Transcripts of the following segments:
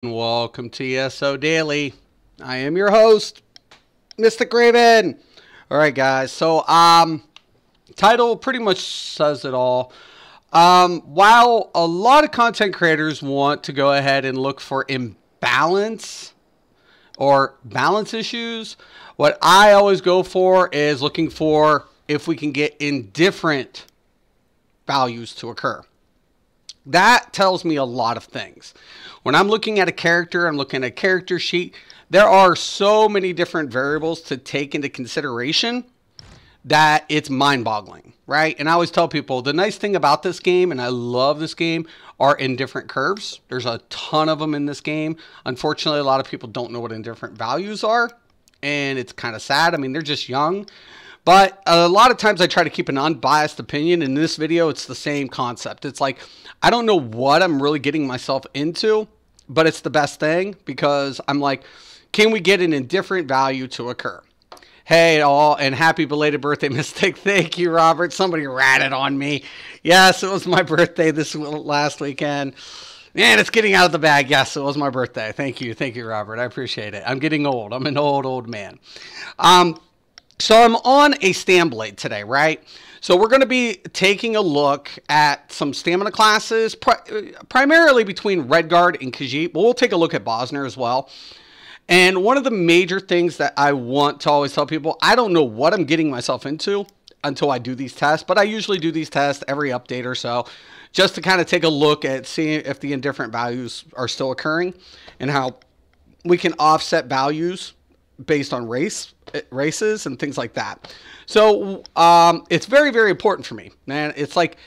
Welcome to ESO Daily. I am your host, Mystic Raven. All right, guys. So, title pretty much says it all. While a lot of content creators want to go ahead and look for imbalance or balance issues, what I always go for is looking for if we can get indifferent values to occur. That tells me a lot of things. When I'm looking at a character, I'm looking at a character sheet, there are so many different variables to take into consideration that it's mind-boggling, right? And I always tell people, the nice thing about this game, and I love this game, are indifferent curves. There's a ton of them in this game. Unfortunately, a lot of people don't know what indifferent values are, and it's kind of sad. I mean, they're just young. But a lot of times I try to keep an unbiased opinion. In this video, it's the same concept. It's like, I don't know what I'm really getting myself into, but it's the best thing because I'm like, can we get an indifferent value to occur? Hey, all, and happy belated birthday, Mystic. Thank you, Robert. Somebody ratted on me. Yes, it was my birthday this last weekend. Man, it's getting out of the bag. Yes, it was my birthday. Thank you. Thank you, Robert. I appreciate it. I'm getting old. I'm an old man. So I'm on a stand blade today, right? So we're going to be taking a look at some stamina classes, primarily between Redguard and Khajiit, but we'll take a look at Bosner as well. And one of the major things that I want to always tell people, I don't know what I'm getting myself into until I do these tests, but I usually do these tests every update or so, just to kind of take a look at seeing if the indifferent values are still occurring and how we can offset values based on races and things like that. So it's very, very important for me, man. It's like,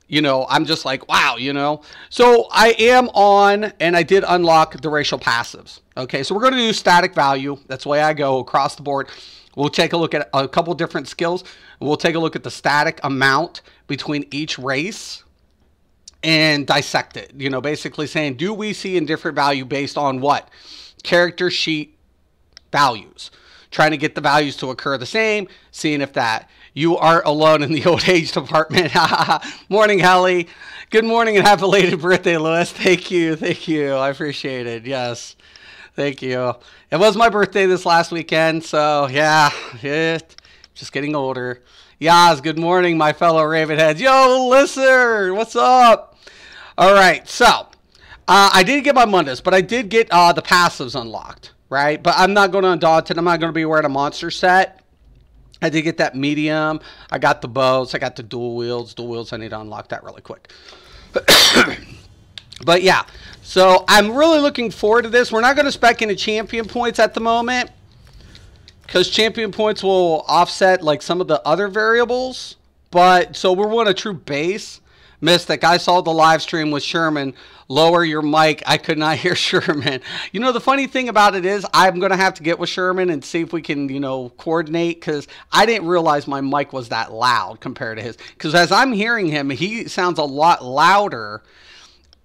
you know, I'm just like, wow, you know. So I am on, and I did unlock the racial passives. Okay, so we're going to do static value. That's the way I go across the board. We'll take a look at a couple different skills. We'll take a look at the static amount between each race and dissect it. You know, basically saying, do we see indifferent value based on what? Character sheet values. Trying to get the values to occur the same, seeing if that. You are alone in the old age department. Morning, Hallie. Good morning and happy belated birthday, Lewis. Thank you. Thank you. I appreciate it. Yes. Thank you. It was my birthday this last weekend, so yeah, just getting older. Yas, good morning, my fellow Ravenheads. Yo, Lisser, what's up? All right, so I didn't get my Mundus, but I did get the passives unlocked. Right? But I'm not going to Undaunted. I'm not going to be wearing a monster set. I did get that medium. I got the bows. I got the dual wields. Dual wields, I need to unlock that really quick. But yeah, so I'm really looking forward to this. We're not going to spec into champion points at the moment because champion points will offset like some of the other variables. But so we're on a true base. Mystic, I saw the live stream with Sherman. Lower your mic. I could not hear Sherman. You know, the funny thing about it is I'm going to have to get with Sherman and see if we can, you know, coordinate because I didn't realize my mic was that loud compared to his. Because as I'm hearing him, he sounds a lot louder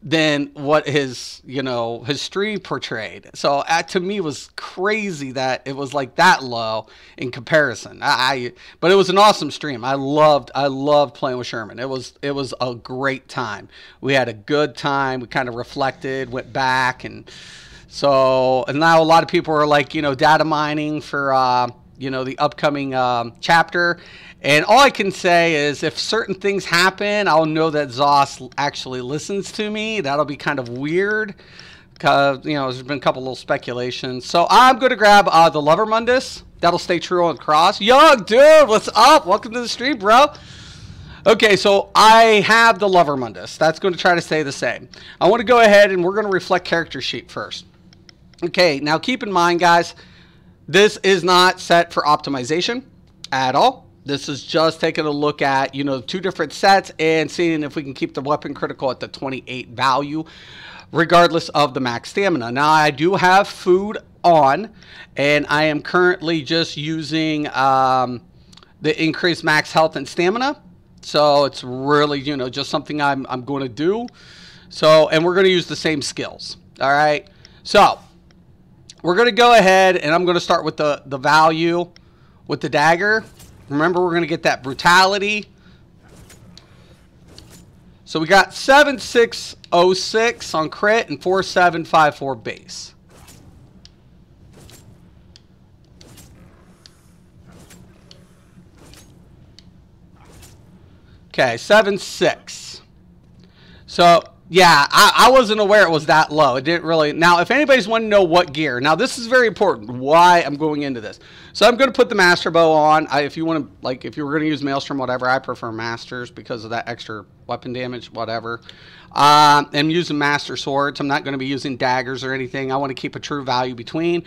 than what his, you know, his stream portrayed. So to me it was crazy that it was like that low in comparison. But it was an awesome stream. I loved playing with Sherman. It was a great time. We had a good time. We kind of reflected, went back, and so and now a lot of people are like, you know, data mining for you know, the upcoming chapter. And all I can say is if certain things happen, I'll know that Zoss actually listens to me. That'll be kind of weird because, you know, there's been a couple little speculations. So I'm going to grab the Lover Mundus. That'll stay true on cross. Yo, dude, what's up? Welcome to the stream, bro. Okay, so I have the Lover Mundus. That's going to try to stay the same. I want to go ahead and we're going to reflect character sheet first. Okay, now keep in mind, guys, this is not set for optimization at all. This is just taking a look at, you know, two different sets and seeing if we can keep the weapon critical at the 28 value, regardless of the max stamina. Now, I do have food on, and I am currently just using the increased max health and stamina. So it's really, you know, just something I'm going to do. So, and we're going to use the same skills. All right. So we're going to go ahead, and I'm going to start with the value with the dagger. Remember, we're going to get that brutality. So we got 7606 on crit and 4754 base. Okay, 7-6. So, yeah, I wasn't aware it was that low. It didn't really. Now, if anybody's wanting to know what gear, now this is very important. Why I'm going into this. So I'm going to put the Master Bow on. If you want to, like, if you were going to use Maelstrom, whatever, I prefer Masters because of that extra weapon damage, whatever. I'm using Master Swords. I'm not going to be using daggers or anything. I want to keep a true value between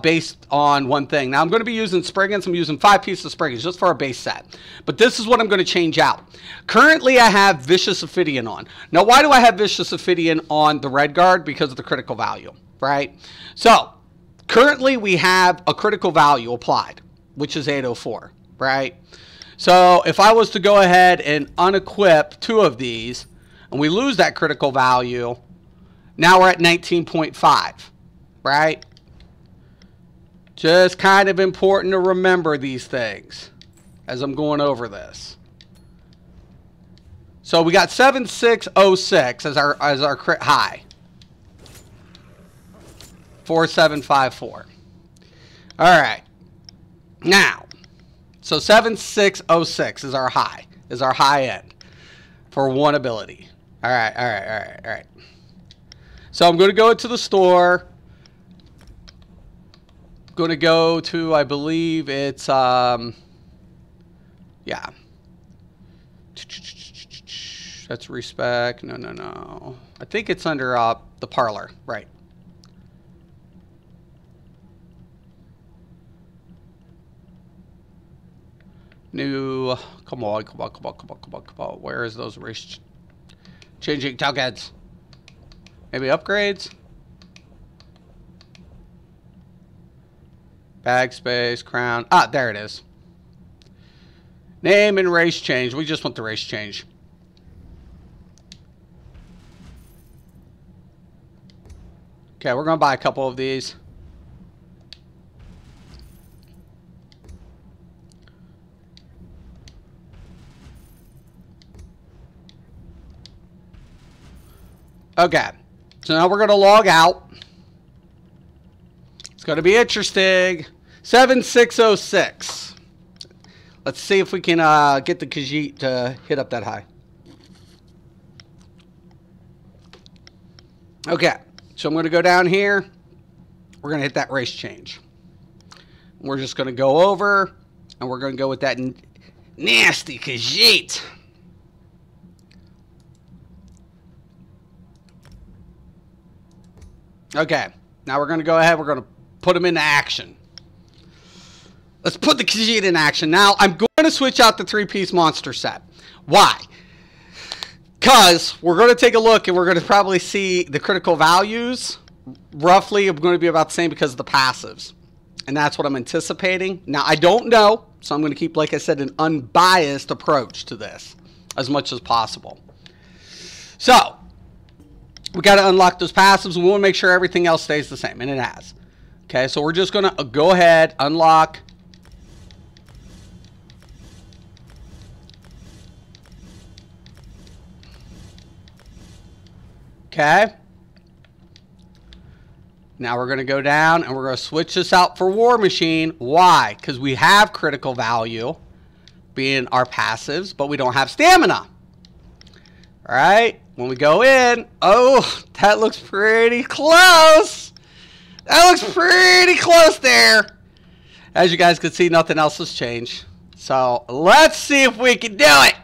based on one thing. Now, I'm going to be using Spriggans. I'm using 5 pieces of Spriggans just for our base set. But this is what I'm going to change out. Currently, I have Vicious Ophidian on. Now, why do I have Vicious Ophidian on the Red Guard? Because of the critical value, right? So, currently, we have a critical value applied, which is 804, right? So, if I was to go ahead and unequip 2 of these, and we lose that critical value, now we're at 19.5, right? Just kind of important to remember these things as I'm going over this. So we got 7606 as our crit high. 4754. All right. Now, so 7606 is our high end for one ability. All right. So I'm going to go to the store. I'm going to go to, I believe it's, yeah. That's respec. No. I think it's under the parlor, right? New, come on. Where is those race changing tokens? Maybe upgrades? Bag space, crown. Ah, there it is. Name and race change. We just want the race change. Okay, we're going to buy a couple of these. Okay, so now we're going to log out. It's going to be interesting. 7606. Let's see if we can get the Khajiit to hit up that high. Okay, so I'm going to go down here. We're going to hit that race change. We're just going to go over, and we're going to go with that nasty Khajiit. Okay, now we're going to go ahead. We're going to put him into action. Let's put the Khajiit in action. Now, I'm going to switch out the 3-piece monster set. Why? Because we're going to take a look and we're going to probably see the critical values roughly are going to be about the same because of the passives. And that's what I'm anticipating. Now, I don't know, so I'm going to keep, like I said, an unbiased approach to this as much as possible. So, we got to unlock those passives, and we want to make sure everything else stays the same, and it has. Okay, so we're just going to go ahead, unlock. Okay. Now we're going to go down, and we're going to switch this out for War Machine. Why? Because we have critical value being our passives, but we don't have stamina. All right. When we go in, oh, that looks pretty close. That looks pretty close there. As you guys can see, nothing else has changed. So let's see if we can do it.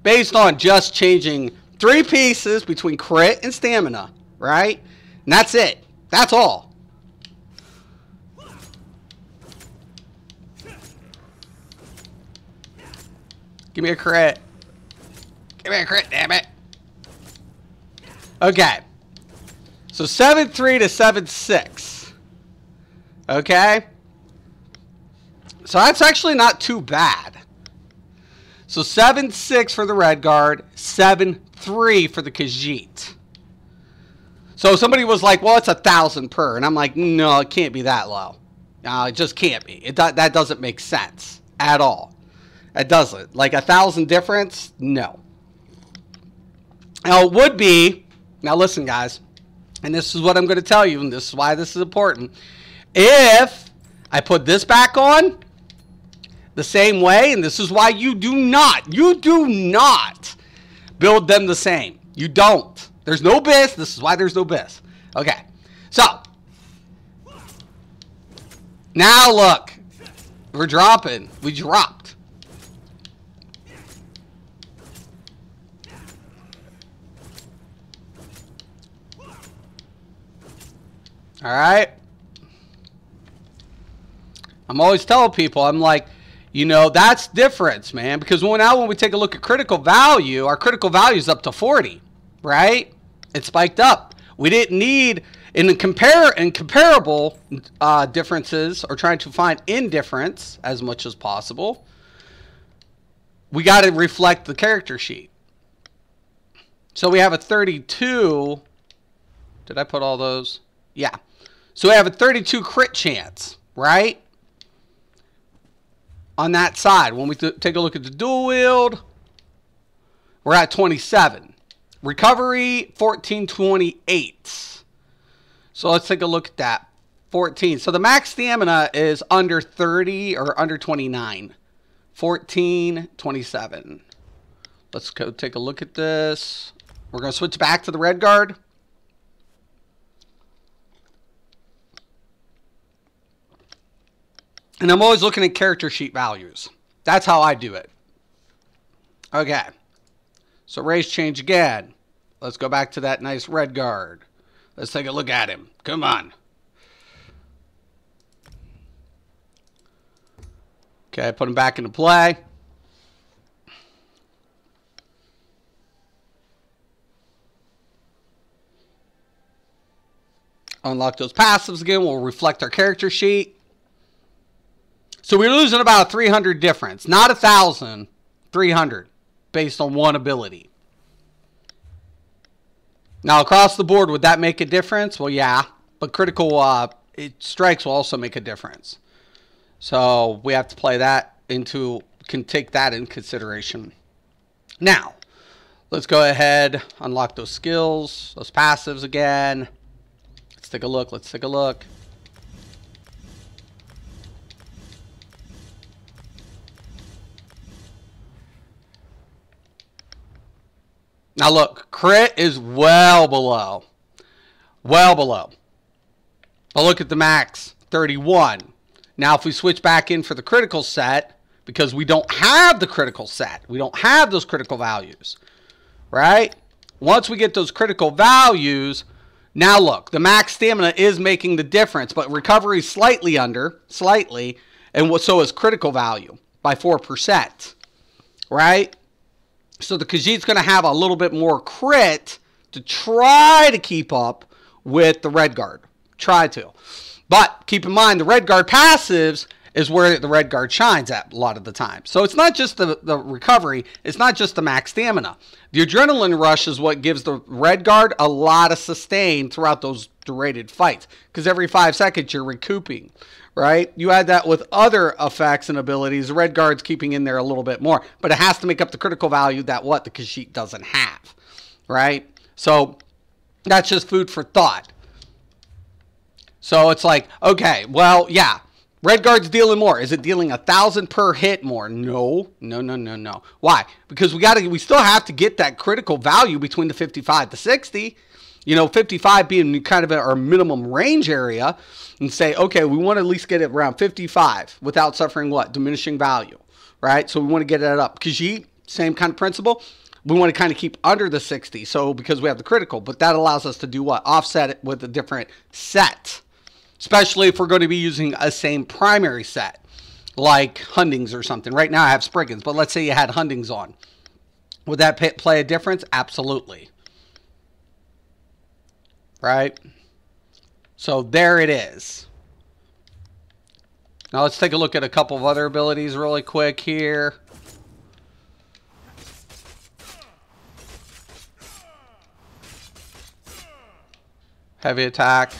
Based on just changing 3 pieces between crit and stamina, right? And that's it. That's all. Give me a crit. Give me a crit, damn it. Okay. So 7-3 to 7-6. Okay. So that's actually not too bad. So 7-6 for the Red Guard, 7-3 for the Khajiit. So somebody was like, well, it's 1,000 per. And I'm like, no, it can't be that low. No, it just can't be. That doesn't make sense at all. It doesn't. Like 1,000 difference? No. Now, it would be, now listen, guys, and this is what I'm going to tell you, and this is why this is important. If I put this back on the same way, and this is why you do not build them the same. You don't. There's no bis. This is why there's no bis. Okay. So, now look. We're dropping. We dropped. All right. I'm always telling people, I'm like, you know, that's difference, man. Because now when we take a look at critical value, our critical value is up to 40, right? It spiked up. We didn't need, in comparable differences, or trying to find indifference as much as possible, we got to reflect the character sheet. So we have a 32. Did I put all those? Yeah. So we have a 32 crit chance, right? On that side. When we take a look at the dual wield, we're at 27. Recovery, 1428. So let's take a look at that. 14. So the max stamina is under 30 or under 29. 1427. Let's go take a look at this. We're going to switch back to the red guard. And I'm always looking at character sheet values. That's how I do it. Okay. So race change again. Let's go back to that nice red guard. Let's take a look at him. Come on. Okay, put him back into play. Unlock those passives again. We'll reflect our character sheet. So we're losing about a 300 difference. Not 1,000, 300 based on one ability. Now, across the board, would that make a difference? Well, yeah. But critical strikes will also make a difference. So we have to play that into, can take that in consideration. Now, let's go ahead, unlock those skills, those passives again. Let's take a look. Let's take a look. Now look, crit is well below. Well below. But look at the max, 31. Now if we switch back in for the critical set, because we don't have the critical set, we don't have those critical values, right? Once we get those critical values, now look, the max stamina is making the difference, but recovery is slightly under, and so is critical value by 4%, right? So the Khajiit's going to have a little bit more crit to try to keep up with the red guard. Try to. But keep in mind, the red guard passives is where the red guard shines at a lot of the time. So it's not just the recovery. It's not just the max stamina. The adrenaline rush is what gives the red guard a lot of sustain throughout those derated fights. Because every 5 seconds you're recouping. Right? You add that with other effects and abilities. The red guard's keeping in there a little bit more. But it has to make up the critical value that what the Khajiit doesn't have. Right? So that's just food for thought. So it's like, okay, well, yeah. Red guard's dealing more. Is it dealing 1,000 per hit more? No. No. Why? Because we still have to get that critical value between the 55 to 60. You know, 55 being kind of our minimum range area. And say, okay, we want to at least get it around 55 without suffering what? Diminishing value, right? So we want to get it up. Khajiit, same kind of principle. We want to kind of keep under the 60, so because we have the critical. But that allows us to do what? Offset it with a different set, especially if we're going to be using a same primary set, like Hundings or something. Right now I have Spriggans, but let's say you had Hundings on. Would that play a difference? Absolutely. Right? So there it is. Now let's take a look at a couple of other abilities really quick here. Heavy attack.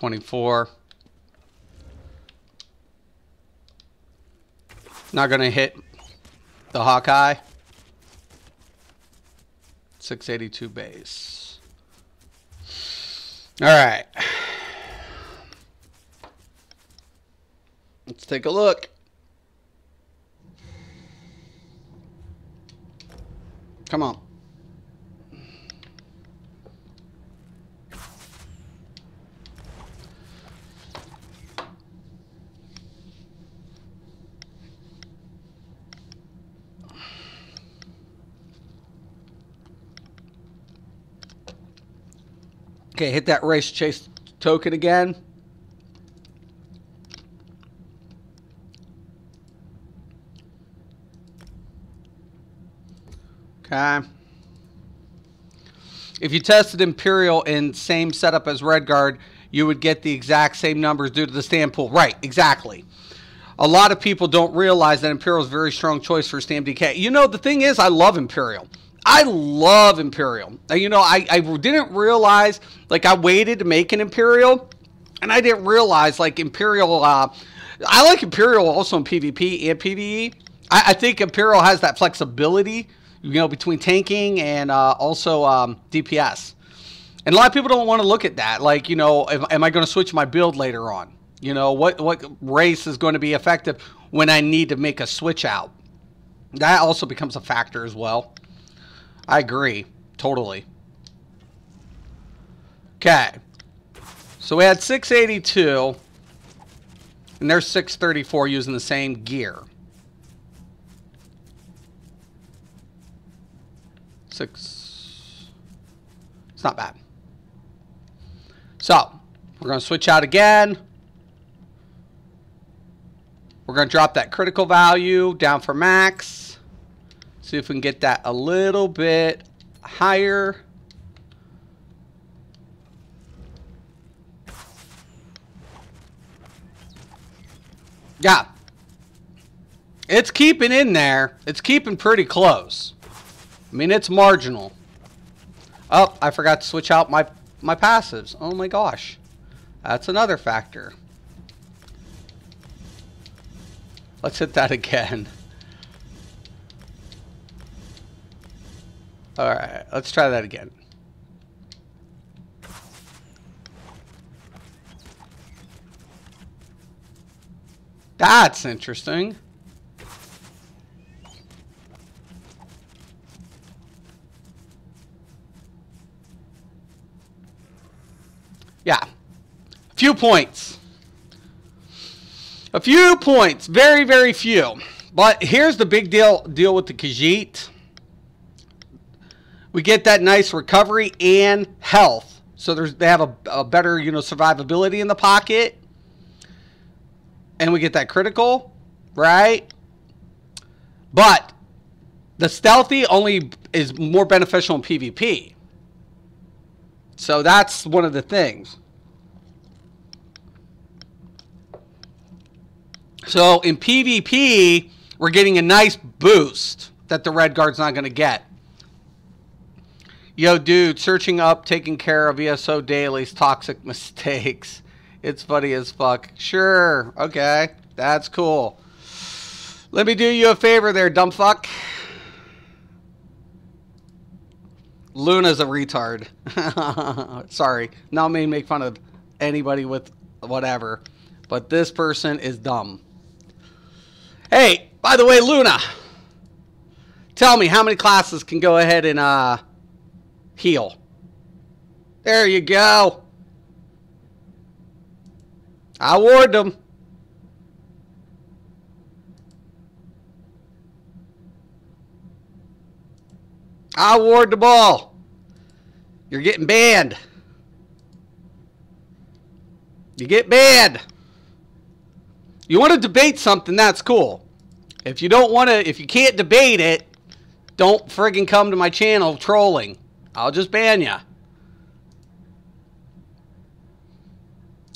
24. Not going to hit the Hawkeye. 682 base. All right. Let's take a look. Come on. Okay, hit that race chase token again. Okay. If you tested Imperial in same setup as Redguard, you would get the exact same numbers due to the stand pool. Right, exactly. A lot of people don't realize that Imperial is a very strong choice for Stam DK. You know, the thing is, I love Imperial. I love Imperial. You know, I didn't realize, like, I waited to make an Imperial, and I didn't realize, like, Imperial, I like Imperial also in PvP and PvE. I think Imperial has that flexibility, you know, between tanking and also DPS. And a lot of people don't want to look at that. Like, you know, am I going to switch my build later on? You know, what race is going to be effective when I need to make a switch out? That also becomes a factor as well. I agree. Totally. Okay. So we had 682. And there's 634 using the same gear. It's not bad. So, we're going to switch out again. We're going to drop that critical value down for max. See if we can get that a little bit higher. Yeah. It's keeping in there. It's keeping pretty close. I mean, it's marginal. Oh, I forgot to switch out my passives. Oh my gosh. That's another factor. Let's hit that again. Alright, let's try that again. That's interesting. Yeah. A few points. A few points. Very, very few. But here's the big deal with the Khajiit. We get that nice recovery and health. So they have a better, you know, survivability in the pocket. And we get that critical, right? But the stealthy only is more beneficial in PvP. So that's one of the things. So in PvP, we're getting a nice boost that the Redguard's not going to get. Yo, dude, searching up, taking care of ESO dailies, toxic mistakes. It's funny as fuck. Sure, okay, that's cool. Let me do you a favor there, dumb fuck. Luna's a retard. Sorry, not me make fun of anybody with whatever, but this person is dumb. Hey, by the way, Luna, tell me how many classes can go ahead and heal. There you go. I warned them. I warned them all. You're getting banned. You get banned. You want to debate something, that's cool. If you don't want to, if you can't debate it, don't friggin' come to my channel trolling. I'll just ban you.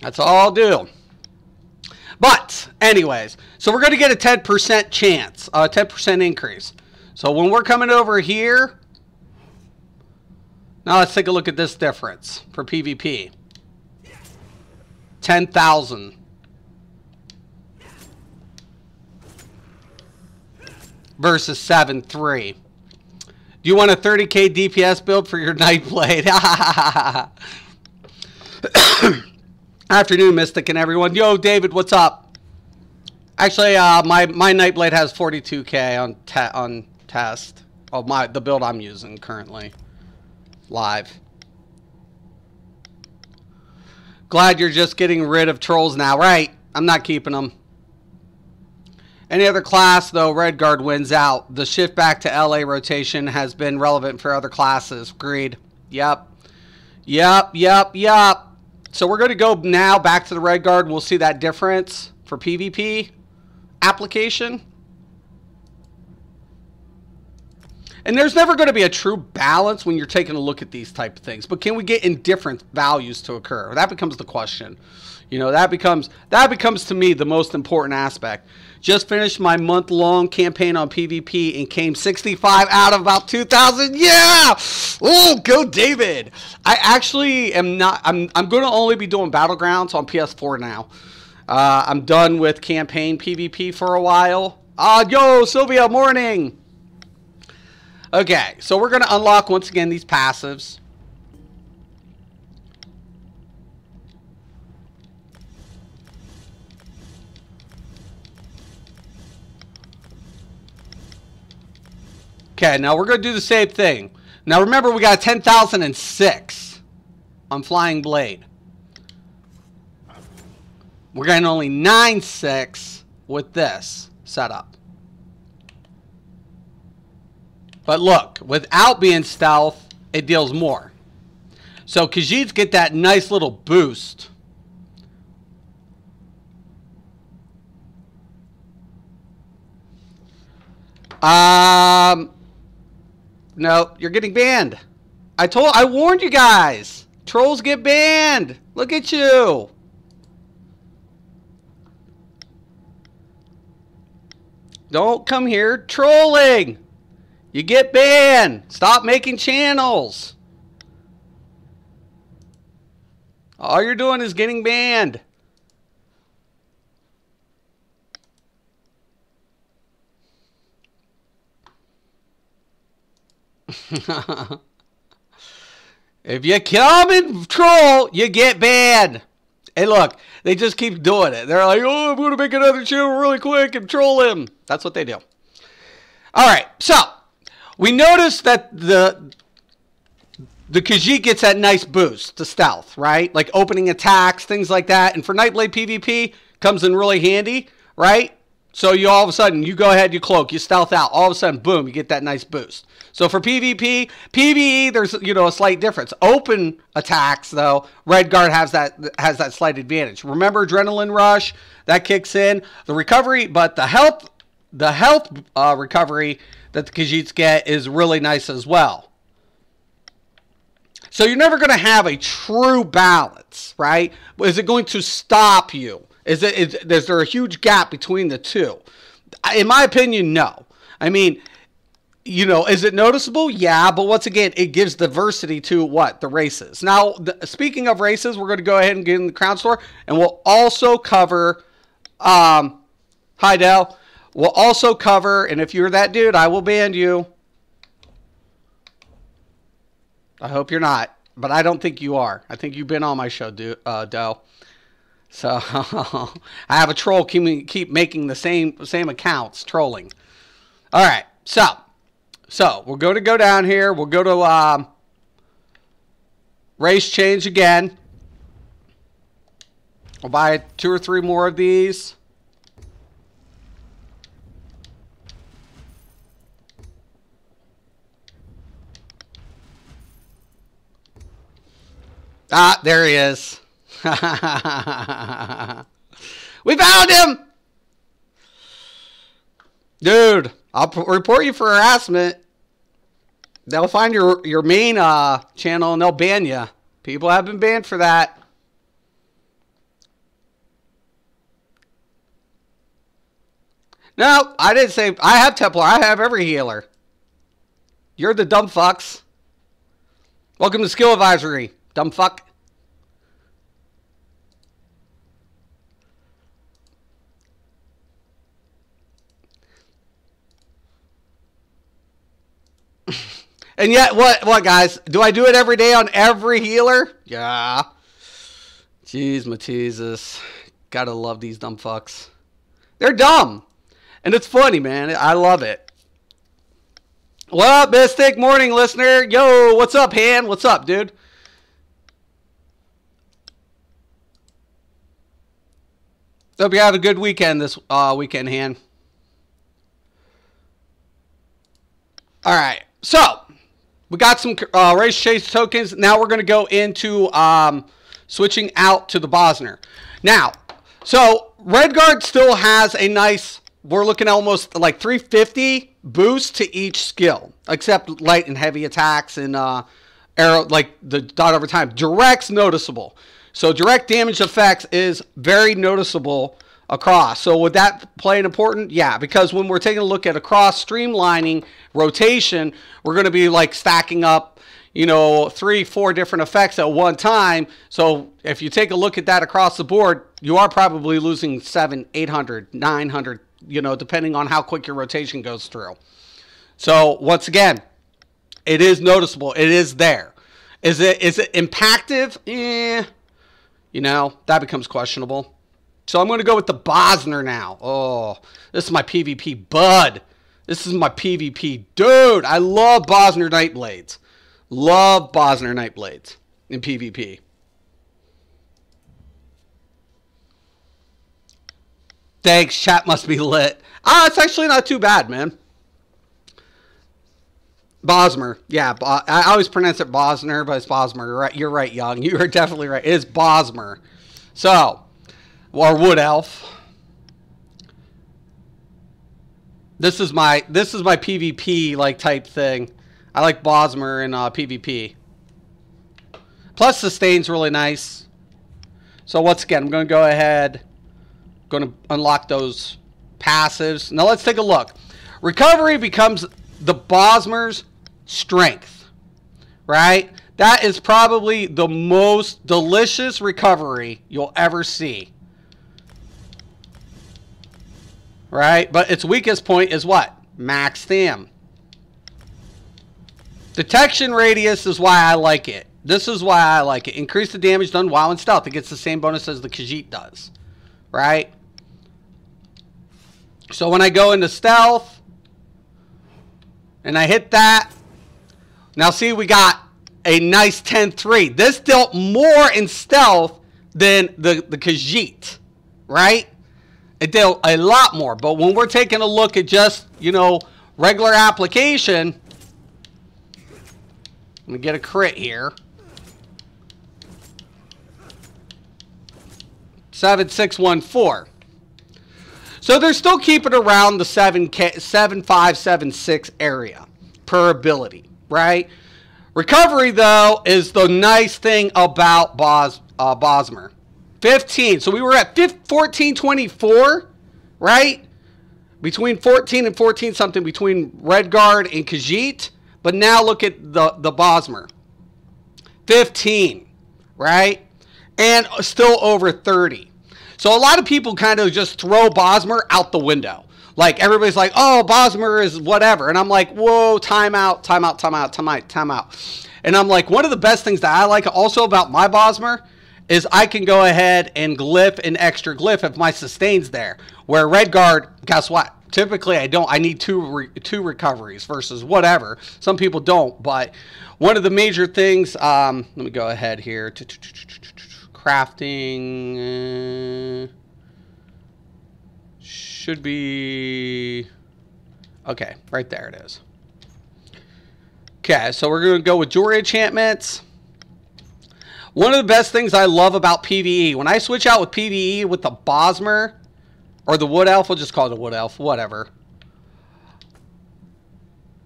That's all I'll do. But, anyways, so we're going to get a 10% chance, a 10% increase. So when we're coming over here, now let's take a look at this difference for PvP. 10,000 versus 7.3. Do you want a 30k DPS build for your Nightblade? Afternoon, Mystic and everyone. Yo, David, what's up? Actually, my Nightblade has 42k on test. Oh, the build I'm using currently, live. Glad you're just getting rid of trolls now, right? I'm not keeping them. Any other class, though, Red Guard wins out. The shift back to LA rotation has been relevant for other classes. Agreed. Yep. So we're going to go now back to the Red Guard. We'll see that difference for PvP application. And there's never going to be a true balance when you're taking a look at these type of things. But can we get indifferent values to occur? That becomes the question. You know, that becomes to me the most important aspect. Just finished my month-long campaign on PvP and came 65 out of about 2,000. Yeah! Oh, go David! I actually am not. I'm going to only be doing Battlegrounds on PS4 now. I'm done with campaign PvP for a while. Yo, Sylvia, morning! Okay, so we're going to unlock, once again, these passives. Okay, now we're going to do the same thing. Now remember, we got 10,006 on Flying Blade. We're getting only 9.6 with this setup. But look, without being stealth, it deals more. So Khajiits get that nice little boost. No, you're getting banned. I warned you guys. Trolls get banned. Look at you. Don't come here trolling. You get banned. Stop making channels. All you're doing is getting banned. If you come and troll, you get banned. Hey, look, they just keep doing it. They're like, oh, I'm going to make another channel really quick and troll him. That's what they do. All right, so we noticed that the Khajiit gets that nice boost to stealth, right? Like opening attacks, things like that. And for Nightblade PvP, comes in really handy, right? So you all of a sudden, you go ahead, you cloak, you stealth out. All of a sudden, boom, you get that nice boost. So for PvP, PvE, there's a slight difference. Open attacks, though, Red Guard has that slight advantage. Remember Adrenaline Rush, that kicks in. The recovery, but the health recovery that the Khajiits get is really nice as well. So you're never going to have a true balance, right? Is it going to stop you? Is there a huge gap between the two? In my opinion, no. I mean, is it noticeable? Yeah, but once again, it gives diversity to what? The races. Now, speaking of races, we're going to go ahead and get in the Crown Store, and we'll also cover, hi, Dell. We'll also cover, and if you're that dude, I will ban you. I hope you're not, but I don't think you are. I think you've been on my show, Dell. So I have a troll keep making the same accounts trolling. All right, so we're going to go down here. We'll go to race change again. We'll buy 2 or 3 more of these. Ah, there he is. We found him! Dude, I'll report you for harassment. They'll find your main channel and they'll ban you. People have been banned for that. No, I didn't say. I have Templar. I have every healer. You're the dumb fucks. Welcome to Skill Advisory, dumb fuck. And yet, what, guys? Do I do it every day on every healer? Yeah. Jeez, Mateesus. Gotta love these dumb fucks. They're dumb. And it's funny, man. I love it. What up, Mystic? Morning, listener. Yo, what's up, Han? What's up, dude? Hope you have a good weekend this weekend, Han. All right. So, we got some race chase tokens. Now we're going to go into switching out to the Bosner. Now, so Redguard still has a nice, we're looking at almost like 350 boost to each skill, except light and heavy attacks and arrow, like the dot over time. Direct's noticeable. So direct damage effects is very noticeable across. So would that play an important? Yeah, because when we're taking a look at across streamlining rotation, we're going to be like stacking up, you know, 3-4 different effects at one time. So if you take a look at that across the board, you are probably losing 700, 800, 900, you know, depending on how quick your rotation goes through. So once again, it is noticeable. It is there. Is it impactive? You know, that becomes questionable. So I'm going to go with the Bosner now. Oh, this is my PvP bud. This is my PvP dude. I love Bosner Nightblades. Love Bosner Nightblades in PvP. Thanks, chat must be lit. Ah, it's actually not too bad, man. Bosmer. Yeah, I always pronounce it Bosner, but it's Bosmer. You're right, Young. You are definitely right. It is Bosmer. So, or Wood Elf. This is my PvP like type thing. I like Bosmer in PvP. Plus, sustain's really nice. So once again, I'm going to go ahead. Going to unlock those passives. Now let's take a look. Recovery becomes the Bosmer's strength, right? That is probably the most delicious recovery you'll ever see, right? But its weakest point is what? Max stam. Detection radius is why I like it. This is why I like it. Increase the damage done while in stealth. It gets the same bonus as the Khajiit does, right? So when I go into stealth and I hit that, now see, we got a nice 10-3. This dealt more in stealth than the Khajiit, right? It dealt a lot more. But when we're taking a look at just, you know, regular application, let me get a crit here. 7614. So they're still keeping around the 7576 area per ability, right? Recovery, though, is the nice thing about Bosmer. 15. So we were at 1424, right? Between 14 and 14 something between Redguard and Khajiit. But now look at the Bosmer. 15, right? And still over 30. So a lot of people kind of just throw Bosmer out the window. Like, everybody's like, oh, Bosmer is whatever. And I'm like, whoa, time out, time out, time out, time out, time out. And I'm like, one of the best things that I like also about my Bosmer is I can go ahead and glyph an extra glyph if my sustain's there. Where Redguard, guess what? Typically, I don't. I need two recoveries versus whatever. Some people don't. But one of the major things, let me go ahead here. Crafting should be, okay, right there it is. Okay, so we're going to go with jewelry enchantments. One of the best things I love about PvE, when I switch out with PvE with the Bosmer, or the Wood Elf, we'll just call it a Wood Elf, whatever.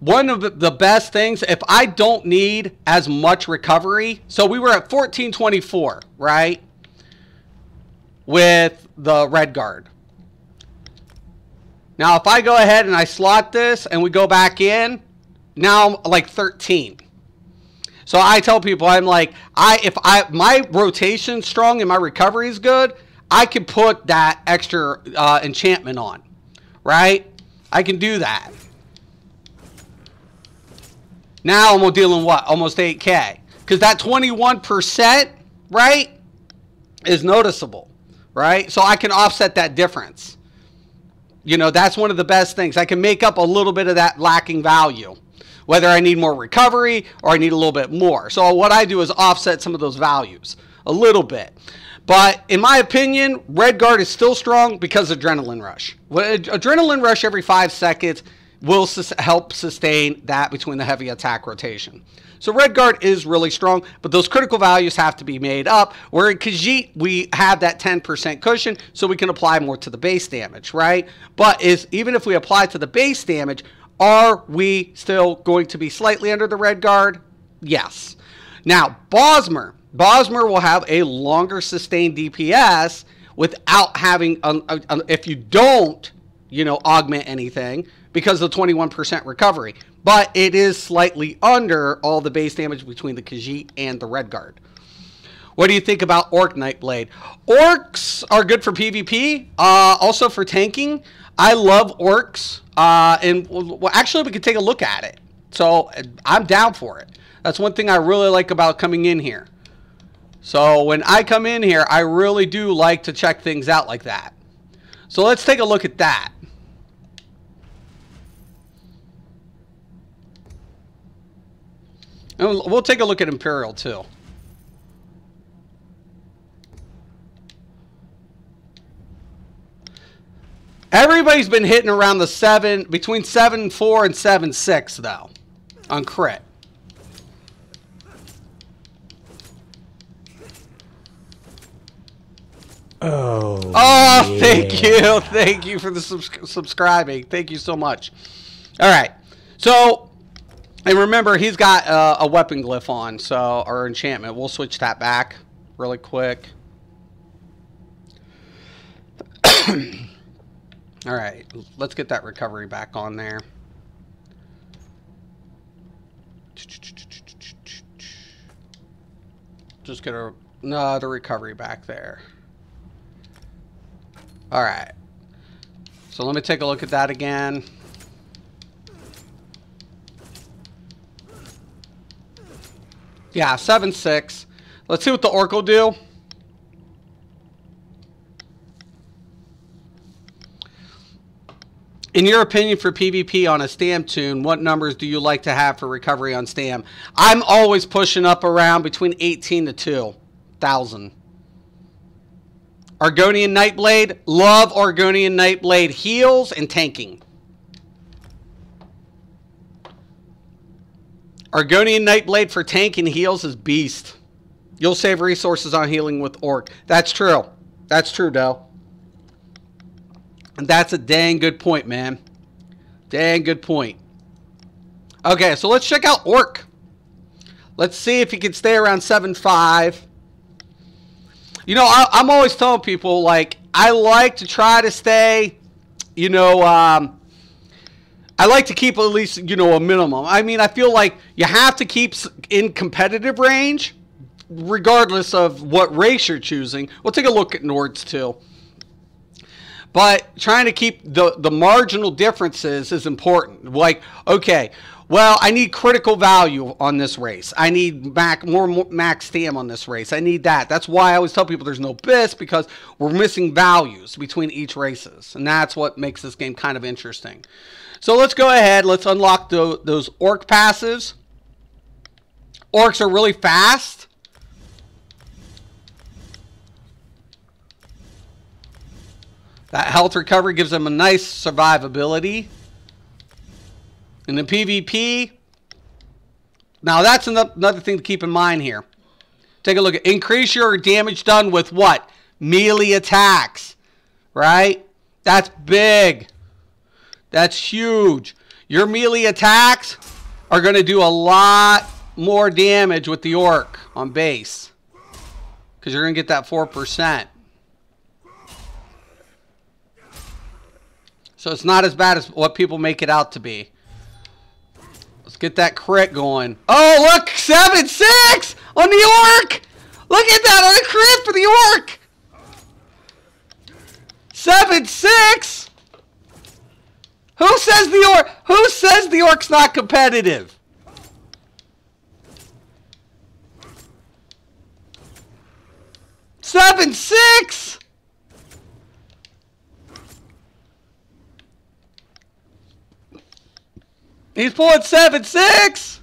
One of the best things, if I don't need as much recovery, so we were at 1424, right? With the Redguard. Now, if I go ahead and I slot this and we go back in, now I'm like 13. So I tell people, I'm like, if my rotation's strong and my recovery is good, I can put that extra enchantment on, right? I can do that. Now I'm dealing what? Almost 8K. Because that 21%, right, is noticeable, right? So I can offset that difference. You know, that's one of the best things. I can make up a little bit of that lacking value, whether I need more recovery or I need a little bit more. So what I do is offset some of those values a little bit. But in my opinion, Red Guard is still strong because of Adrenaline Rush. Adrenaline Rush every 5 seconds will help sustain that between the heavy attack rotation. So Red Guard is really strong, but those critical values have to be made up. Where in Khajiit, we have that 10% cushion, so we can apply more to the base damage, right? But even if we apply to the base damage, are we still going to be slightly under the Red Guard? Yes. Now, Bosmer will have a longer sustained DPS without having, if you don't, you know, augment anything because of the 21% recovery. But it is slightly under all the base damage between the Khajiit and the Red Guard. What do you think about Orc Nightblade? Orcs are good for PvP, also for tanking. I love orcs, and well, actually we could take a look at it. So I'm down for it. That's one thing I really like about coming in here. So when I come in here, I really do like to check things out like that. So let's take a look at that. And we'll take a look at Imperial too. Everybody's been hitting around the between 7.4 and 7.6 though, on crit. Oh, yeah. Thank you for the subscribing. Thank you so much. All right, so and remember he's got a weapon glyph on, so or enchantment. We'll switch that back really quick. All right, let's get that recovery back on there. Just get the recovery back there. All right, so let me take a look at that again. Yeah, 7.6. Let's see what the Orc will do. In your opinion for PvP on a Stam tune, what numbers do you like to have for recovery on Stam? I'm always pushing up around between 18 to 2,000. Argonian Nightblade, love Argonian Nightblade heals and tanking. Argonian Nightblade for tank and heals is beast. You'll save resources on healing with Orc. That's true. That's true, Doe. And that's a dang good point, man. Dang good point. Okay, so let's check out Orc. Let's see if he can stay around 7.5. You know, I'm always telling people, like, I like to try to stay, you know, I like to keep at least, you know, a minimum. I mean, I feel like you have to keep in competitive range, regardless of what race you're choosing. We'll take a look at Nords, too. But trying to keep the marginal differences is important. Like, okay, well, I need critical value on this race. I need more max stam on this race. I need that. That's why I always tell people there's no BIS, because we're missing values between each races. And that's what makes this game kind of interesting. So let's go ahead. Let's unlock those Orc passives. Orcs are really fast. That health recovery gives them a nice survivability. In the PvP, now that's another thing to keep in mind here. Take a look at increase your damage done with what? Melee attacks, right? That's big. That's huge. Your melee attacks are going to do a lot more damage with the Orc on base, because you're going to get that 4%. So it's not as bad as what people make it out to be. Let's get that crit going. Oh, look! 7.6 on the Orc! Look at that on the crit for the Orc! 7.6? Who says the Orc's not competitive? 7-6. He's pulling 7-6.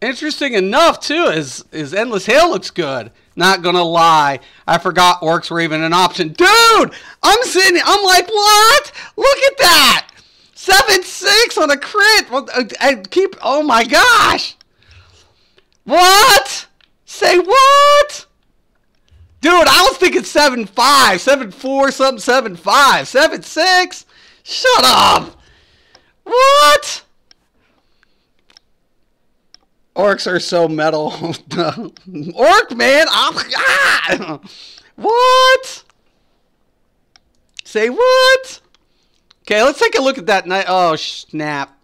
Interesting enough, too, is Endless Hail looks good. Not gonna lie. I forgot orcs were even an option. Dude! I'm like, what? Look at that! 7-6 on a crit! Oh my gosh! What? Say what? Dude, I was thinking 7-5, 7-4, something 7-5, 7-6? Shut up! What? Orcs are so metal. Orc, man! What? Say what? Okay, let's take a look at that. Oh, snap.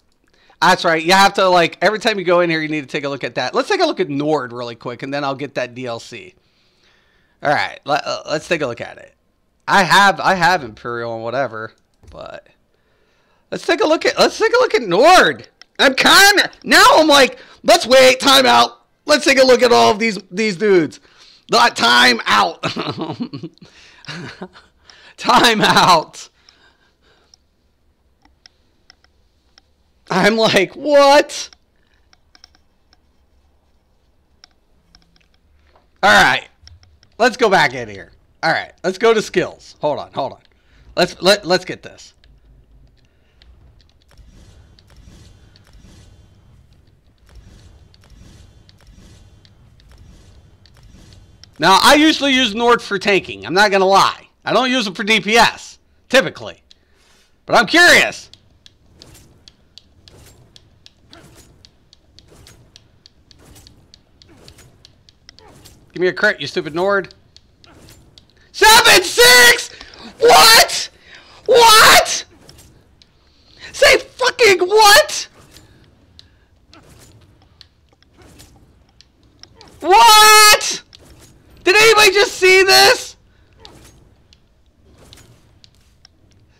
That's right. You have to, like, every time you go in here, you need to take a look at that. Let's take a look at Nord really quick, and then I'll get that DLC. All right, let's take a look at it. I have Imperial and whatever, but let's take a look at Nord. I'm like, let's wait, time out. Let's take a look at all of these dudes. Time out. Time out. I'm like, what? All right. Let's go back in here. All right. Let's go to skills. Hold on. Let's get this. Now, I usually use Nord for tanking. I'm not going to lie. I don't use it for DPS, typically. But I'm curious. Give me a crit, you stupid Nord. 7-6! What? What? Say fucking what? What? Did anybody just see this?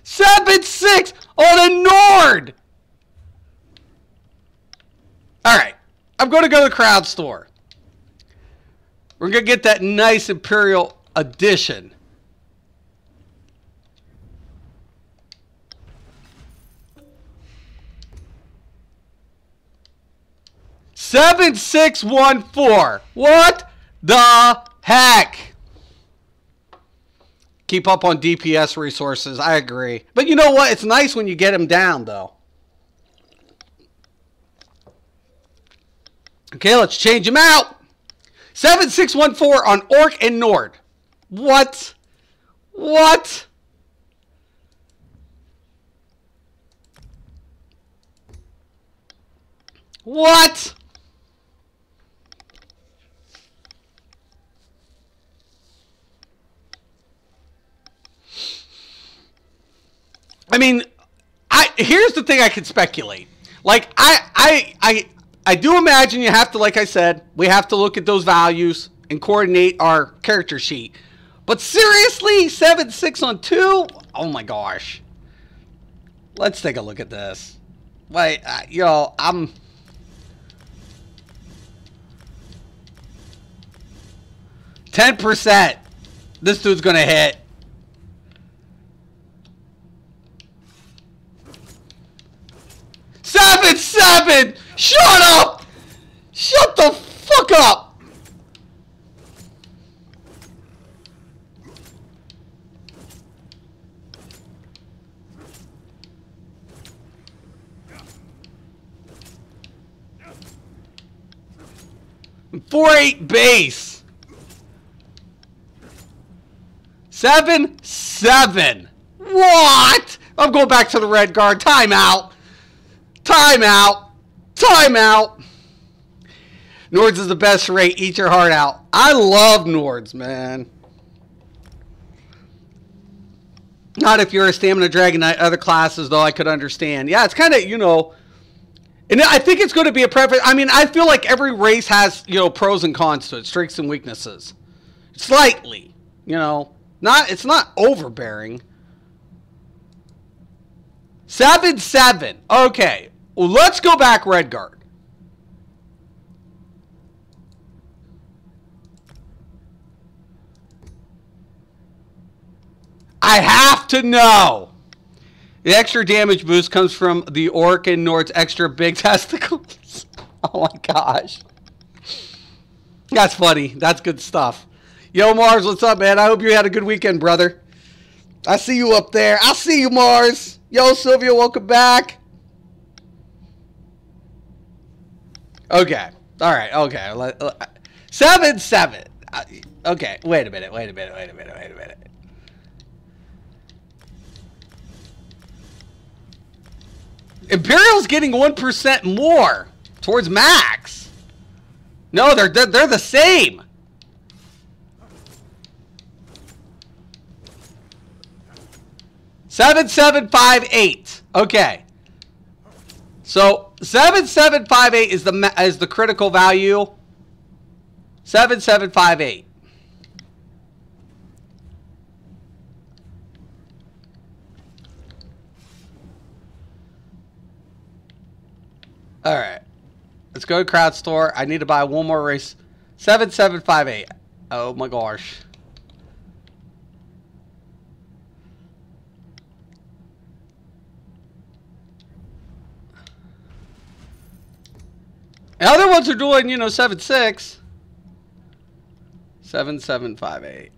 7-6 on a Nord. All right, I'm going to go to the crowd store. We're going to get that nice Imperial edition. $7,614. What the heck? Keep up on DPS resources. I agree. But you know what? It's nice when you get them down, though. Okay, let's change them out. 7,614 on Orc and Nord. What? What? What? I mean, here's the thing I could speculate. Like, I do imagine you have to, like I said, we have to look at those values and coordinate our character sheet. But seriously, 7-6 on 2? Oh my gosh. Let's take a look at this. Wait, yo, I'm... %. This dude's gonna hit. Seven! Shut up! Shut the fuck up! .48 base. 7-7. What? I'm going back to the red guard. Timeout. Timeout. Timeout. Nords is the best rate. Eat your heart out. I love Nords, man. Not if you're a Stamina Dragon Knight. Other classes, though, I could understand. Yeah, it's kind of, you know... And I think it's going to be a preference. I mean, I feel like every race has, you know, pros and cons to it. Strengths and weaknesses. Slightly. You know. It's not overbearing. 7-7. Okay. Well, let's go back Redguard. I have to know. The extra damage boost comes from the Orc and Nord's extra big testicles. Oh my gosh. That's funny. That's good stuff. Yo, Mars, what's up, man? I hope you had a good weekend, brother. I see you up there. I see you, Mars. Yo, Sylvia, welcome back. Okay. All right. Okay. 7-7. Okay. Wait a minute. Imperial's getting 1% more towards max. No, they're the same. Seven, 7, 5, 8. Okay. So 7758 is the critical value. 7758. All right. Let's go to crowd store. I need to buy one more race. 7758. Oh my gosh. The other ones are doing, 7-6. 7758.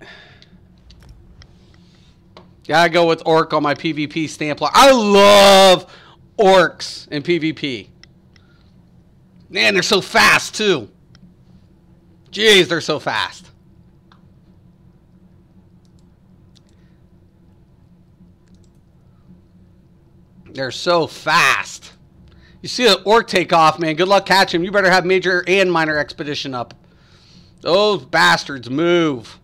Gotta go with Orc on my PvP stamp line. I love Orcs in PvP. Man, they're so fast, too. Jeez, they're so fast. They're so fast. You see an Orc take off, man. Good luck catching him. You better have major and minor expedition up. Those bastards move.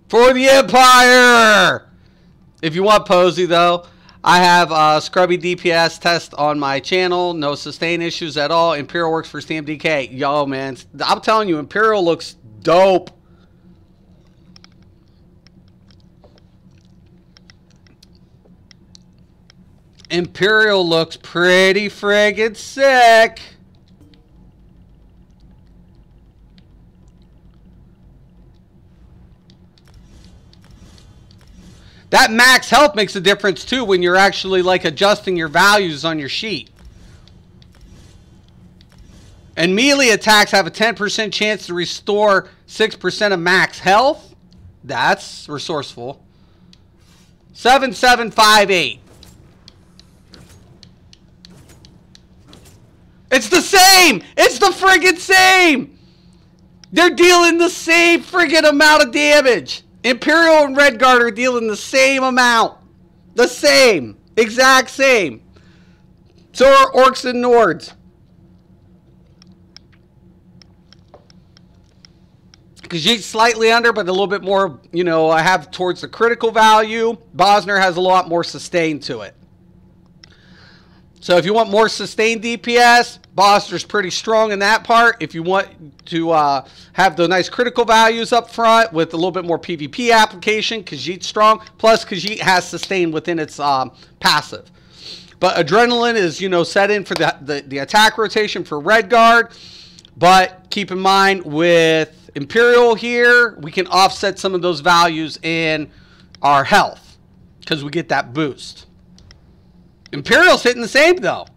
For the Empire! If you want Posey, though, I have a scrubby DPS test on my channel. No sustain issues at all. Imperial works for StamDK. Yo, man. I'm telling you, Imperial looks dope. Imperial looks pretty friggin' sick. That max health makes a difference too when you're actually like adjusting your values on your sheet. And melee attacks have a 10% chance to restore 6% of max health. That's resourceful. 7758. It's the same! It's the friggin' same! They're dealing the same friggin' amount of damage. Imperial and Redguard are dealing the same amount. The same. Exact same. So are Orcs and Nords. Khajiit's slightly under, but a little bit more, I have towards the critical value. Bosner has a lot more sustain to it. So if you want more sustained DPS, Bosner's pretty strong in that part. If you want to have the nice critical values up front with a little bit more PvP application, Khajiit's strong. Plus, Khajiit has sustain within its passive. But Adrenaline is, set in for the attack rotation for Redguard. But keep in mind with Imperial here, we can offset some of those values in our health because we get that boost. Imperial's hitting the same, though.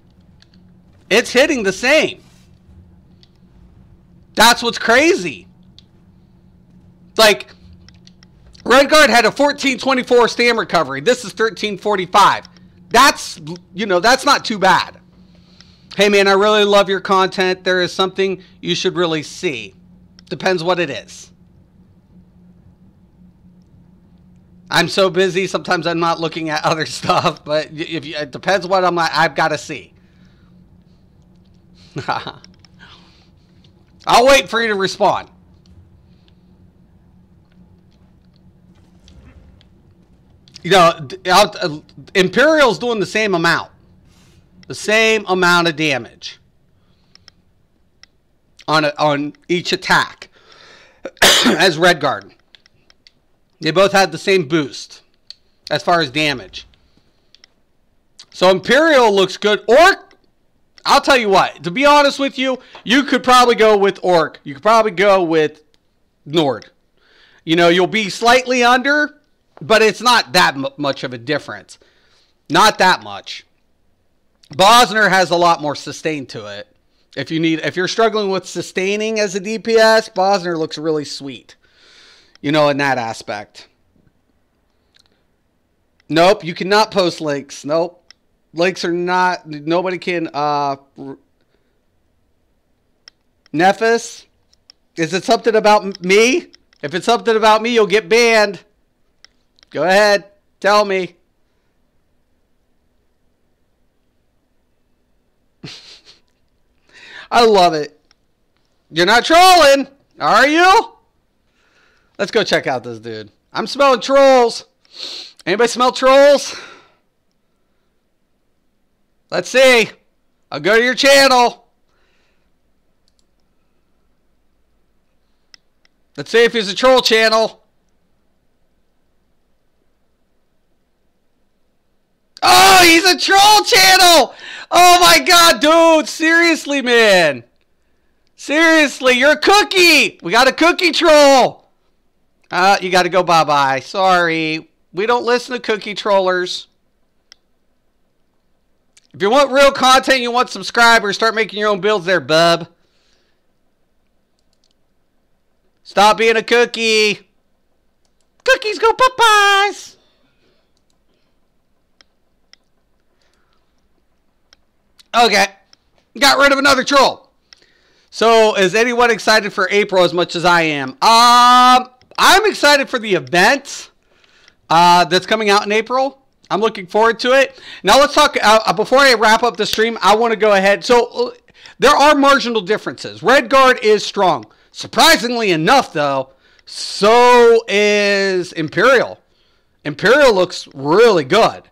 It's hitting the same. That's what's crazy. Like, Redguard had a 1424 stam recovery. This is 1345. That's, that's not too bad. Hey, man, I really love your content. There is something you should really see. Depends what it is. I'm so busy, sometimes I'm not looking at other stuff, but it depends what I've got to see. I'll wait for you to respond. Imperial's doing the same amount. The same amount of damage on each attack as Redguard. They both had the same boost as far as damage. So Imperial looks good. Orc, I'll tell you what. To be honest with you, you could probably go with Orc. You could probably go with Nord. You'll be slightly under, but it's not that much of a difference. Not that much. Bosner has a lot more sustain to it. If you're struggling with sustaining as a DPS, Bosner looks really sweet. You know, in that aspect. Nope, you cannot post links. Nope. Links are not, nobody can, Nephis, is it something about me? If it's something about me, you'll get banned. Go ahead, tell me. I love it. You're not trolling, are you? Let's go check out this dude. I'm smelling trolls. Anybody smell trolls? Let's see. I'll go to your channel. Let's see if he's a troll channel. Oh, he's a troll channel. Oh my God, dude. Seriously, man. Seriously, you're a cookie. We got a cookie troll. You got to go bye-bye. Sorry. We don't listen to cookie trollers. If you want real content, you want subscribers, start making your own builds there, bub. Stop being a cookie. Cookies go Popeyes. Okay. Got rid of another troll. So, is anyone excited for April as much as I am? I'm excited for the event that's coming out in April. I'm looking forward to it. Now, let's talk. Before I wrap up the stream, I want to go ahead. So, there are marginal differences. Redguard is strong. Surprisingly enough, though, so is Imperial. Imperial looks really good.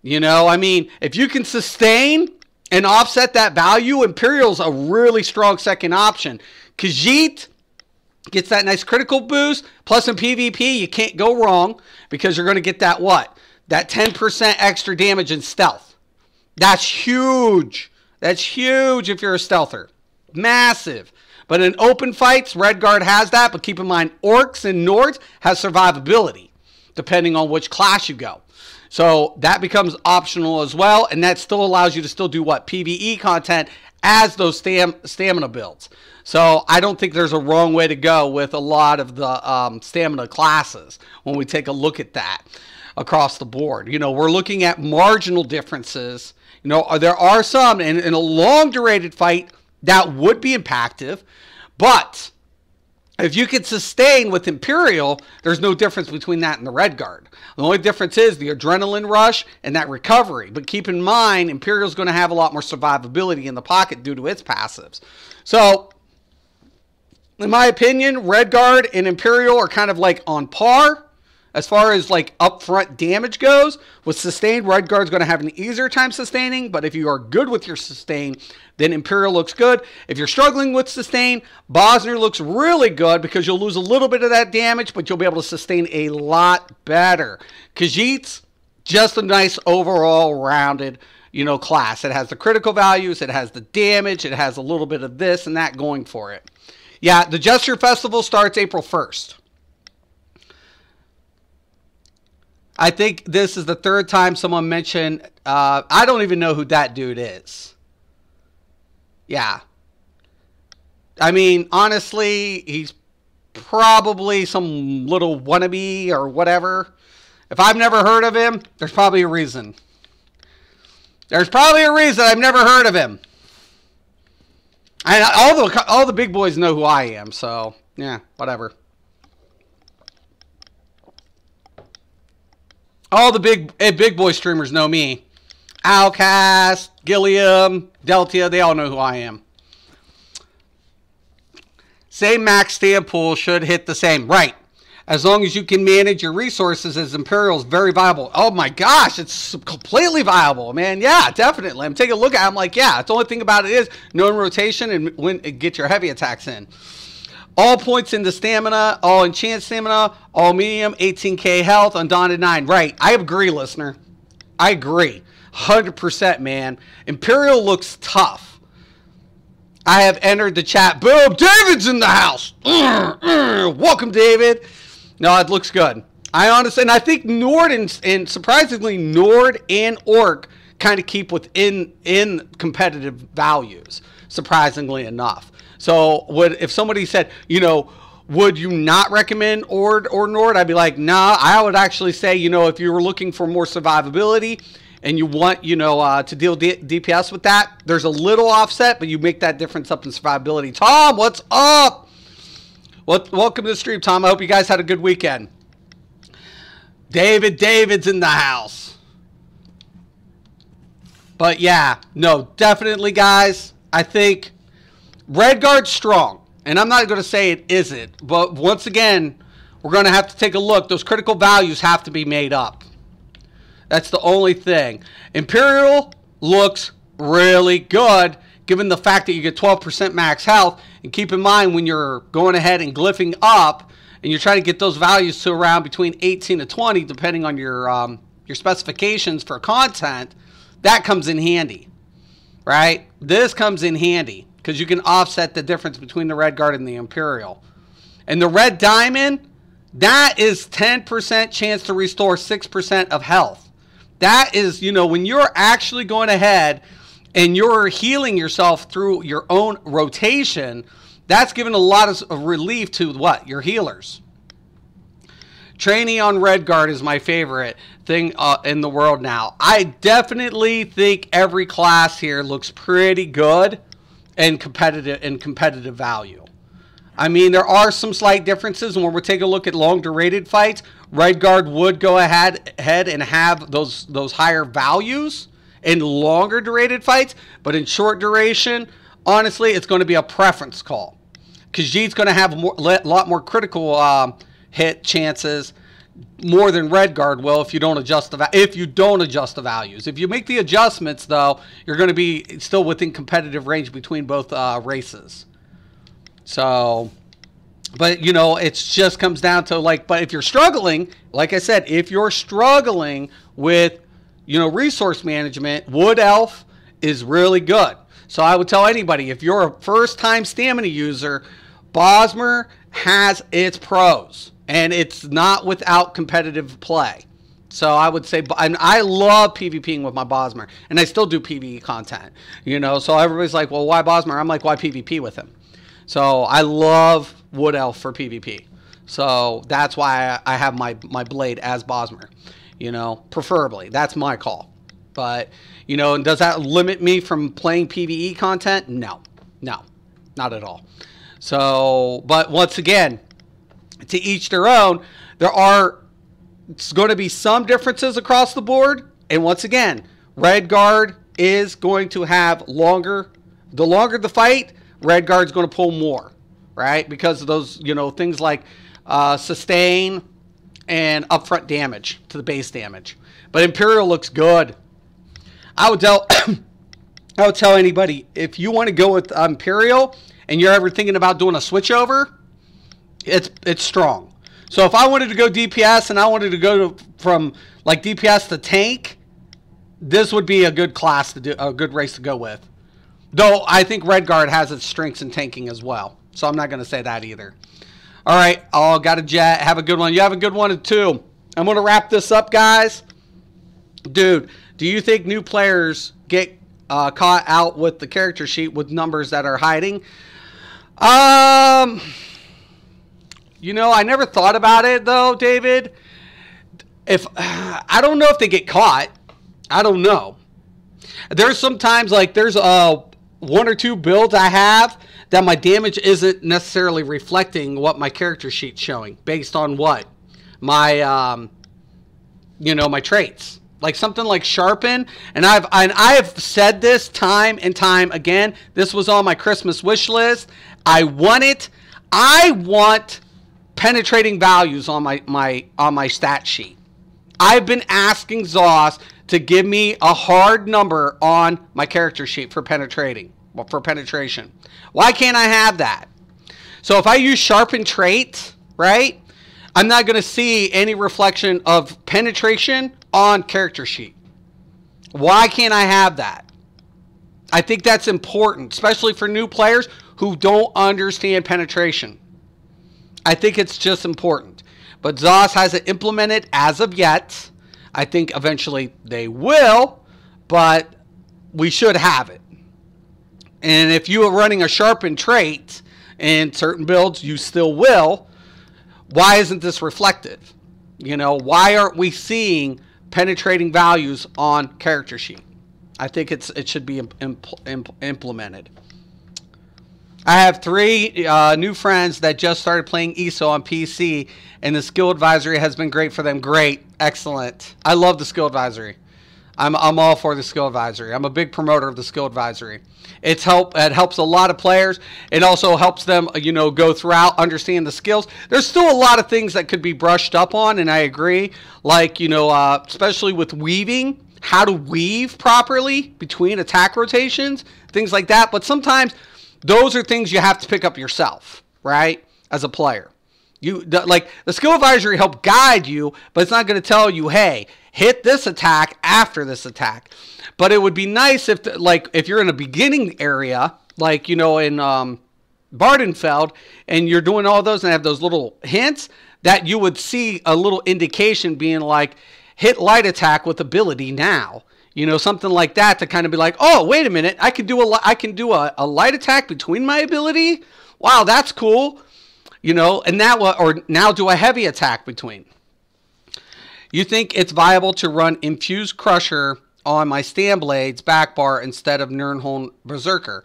You know, I mean, if you can sustain and offset that value, Imperial's a really strong second option. Khajiit gets that nice critical boost. Plus in PvP, you can't go wrong because you're going to get that what? That 10% extra damage in stealth. That's huge. That's huge if you're a stealther. Massive. But in open fights, Redguard has that. But keep in mind, Orcs and Nords has survivability, depending on which class you go. So that becomes optional as well. And that still allows you to still do what? PvE content as those stamina builds. So I don't think there's a wrong way to go with a lot of the stamina classes when we take a look at that across the board. You know, we're looking at marginal differences. You know, there are some in a long-durated fight that would be impactive, but if you can sustain with Imperial, there's no difference between that and the Redguard. The only difference is the adrenaline rush and that recovery. But keep in mind, Imperial's going to have a lot more survivability in the pocket due to its passives. So, in my opinion, Redguard and Imperial are kind of like on par as far as like upfront damage goes. With sustain, Redguard's going to have an easier time sustaining, but if you are good with your sustain, then Imperial looks good. If you're struggling with sustain, Bosner looks really good because you'll lose a little bit of that damage, but you'll be able to sustain a lot better. Khajiit's just a nice overall rounded, you know, class. It has the critical values, it has the damage, it has a little bit of this and that going for it. Yeah, the Gesture Festival starts April 1st. I think this is the third time someone mentioned, I don't even know who that dude is. Yeah. I mean, honestly, he's probably some little wannabe or whatever. If I've never heard of him, there's probably a reason. There's probably a reason I've never heard of him. And all the big boys know who I am, so, yeah, whatever. All the big boy streamers know me. Outcast, Gilliam, Delta, they all know who I am. Same max stamp pool should hit the same. Right. As long as you can manage your resources as Imperial is very viable. Oh my gosh, it's completely viable, man. Yeah, definitely. I'm taking a look at it. I'm like, yeah, the only thing about it is knowing rotation and get your heavy attacks in. All points into stamina, all enchant stamina, all medium, 18k health, undaunted 9. Right, I agree, listener. I agree. 100%, man. Imperial looks tough. I have entered the chat. Boom, David's in the house. Welcome, David. No, it looks good. I honestly, and I think Nord and surprisingly Nord and Orc kind of keep within competitive values, surprisingly enough. So if somebody said, would you not recommend Ord or Nord? I'd be like, nah, I would actually say, if you were looking for more survivability and you want, to deal DPS with that, there's a little offset, but you make that difference up in survivability. Tom, what's up? Welcome to the stream, Tom. I hope you guys had a good weekend. David's in the house. But yeah, no, definitely, guys. I think Redguard's strong. And I'm not going to say it isn't. But once again, we're going to have to take a look. Those critical values have to be made up. That's the only thing. Imperial looks really good, given the fact that you get 12% max health. And keep in mind, when you're going ahead and glyphing up, and you're trying to get those values to around between 18 to 20, depending on your specifications for content, that comes in handy, right? This comes in handy because you can offset the difference between the Redguard and the Imperial. And the Red Diamond, that is 10% chance to restore 6% of health. That is, when you're actually going ahead and you're healing yourself through your own rotation, that's giving a lot of relief to what? Your healers. Training on Redguard is my favorite thing in the world now. I definitely think every class here looks pretty good and competitive value. I mean, there are some slight differences, and when we're taking a look at long durated fights, Redguard would go ahead and have those higher values in longer durated fights, but in short duration, honestly, it's going to be a preference call. Khajiit's going to have a lot more critical hit chances, more than Redguard will if you don't adjust the values. If you make the adjustments, though, you're going to be still within competitive range between both races. So, but it just comes down to but if you're struggling, like I said, if you're struggling with resource management, Wood Elf is really good. So I would tell anybody, if you're a first-time stamina user, Bosmer has its pros. And it's not without competitive play. So I would say, and I love PvPing with my Bosmer. And I still do PvE content. So everybody's like, well, why Bosmer? I'm like, why PvP with him? So I love Wood Elf for PvP. So that's why I have my blade as Bosmer. Preferably. That's my call. But, and does that limit me from playing PvE content? No. No. Not at all. So, but once again, to each their own. It's going to be some differences across the board. And once again, Redguard is going to have the longer the fight, Redguard's going to pull more, right? Because of those, things like sustain and upfront damage to the base damage. But Imperial looks good. I would tell anybody, if you want to go with Imperial and you're ever thinking about doing a switchover, it's strong. So if I wanted to go DPS and I wanted to go from DPS to tank, this would be a good class to do, a good race to go with. Though I think Redguard has its strengths in tanking as well. So I'm not going to say that either. All right, got a jet. Have a good one. You have a good one too. I'm going to wrap this up, guys. Dude, do you think new players get caught out with the character sheet with numbers that are hiding? I never thought about it though, David. I don't know if they get caught. I don't know. There's sometimes there's one or two builds I have that my damage isn't necessarily reflecting what my character sheet's showing based on what my my traits. Like something like Sharpen, and I have said this time and time again. This was on my Christmas wish list. I want it. I want penetrating values on my stat sheet. I've been asking Zoss to give me a hard number on my character sheet for penetration. Why can't I have that? So if I use Sharpen trait, right, I'm not going to see any reflection of penetration on character sheet. Why can't I have that? I think that's important, especially for new players who don't understand penetration. I think it's just important. but ZOS hasn't implemented as of yet. I think eventually they will, but we should have it. And if you are running a sharpened trait in certain builds, you still will. Why isn't this reflective? You know, why aren't we seeing penetrating values on character sheet? I think it should be implemented. I have 3 new friends that just started playing ESO on PC, and the skill advisory has been great for them. Great. Excellent. I love the skill advisory. I'm all for the skill advisory. I'm a big promoter of the skill advisory. It helps a lot of players. It also helps them, you know, go throughout, understand the skills. There's still a lot of things that could be brushed up on, and I agree. Like, you know, especially with weaving, how to weave properly between attack rotations, things like that. But sometimes those are things you have to pick up yourself, right, as a player. Like, the skill advisory help guide you, but it's not going to tell you, hey, hit this attack after this attack. But it would be nice if, like, if you're in a beginning area, like, you know, in Bardenfeld, and you're doing all those and have those little hints, that you would see a little indication being like, hit light attack with ability now. You know, something like that to kind of be like, oh, wait a minute, I can do a light attack between my ability? Wow, that's cool. You know, and now do a heavy attack between. You think it's viable to run Infused Crusher on my Stand Blades back bar instead of Nirnholm Berserker?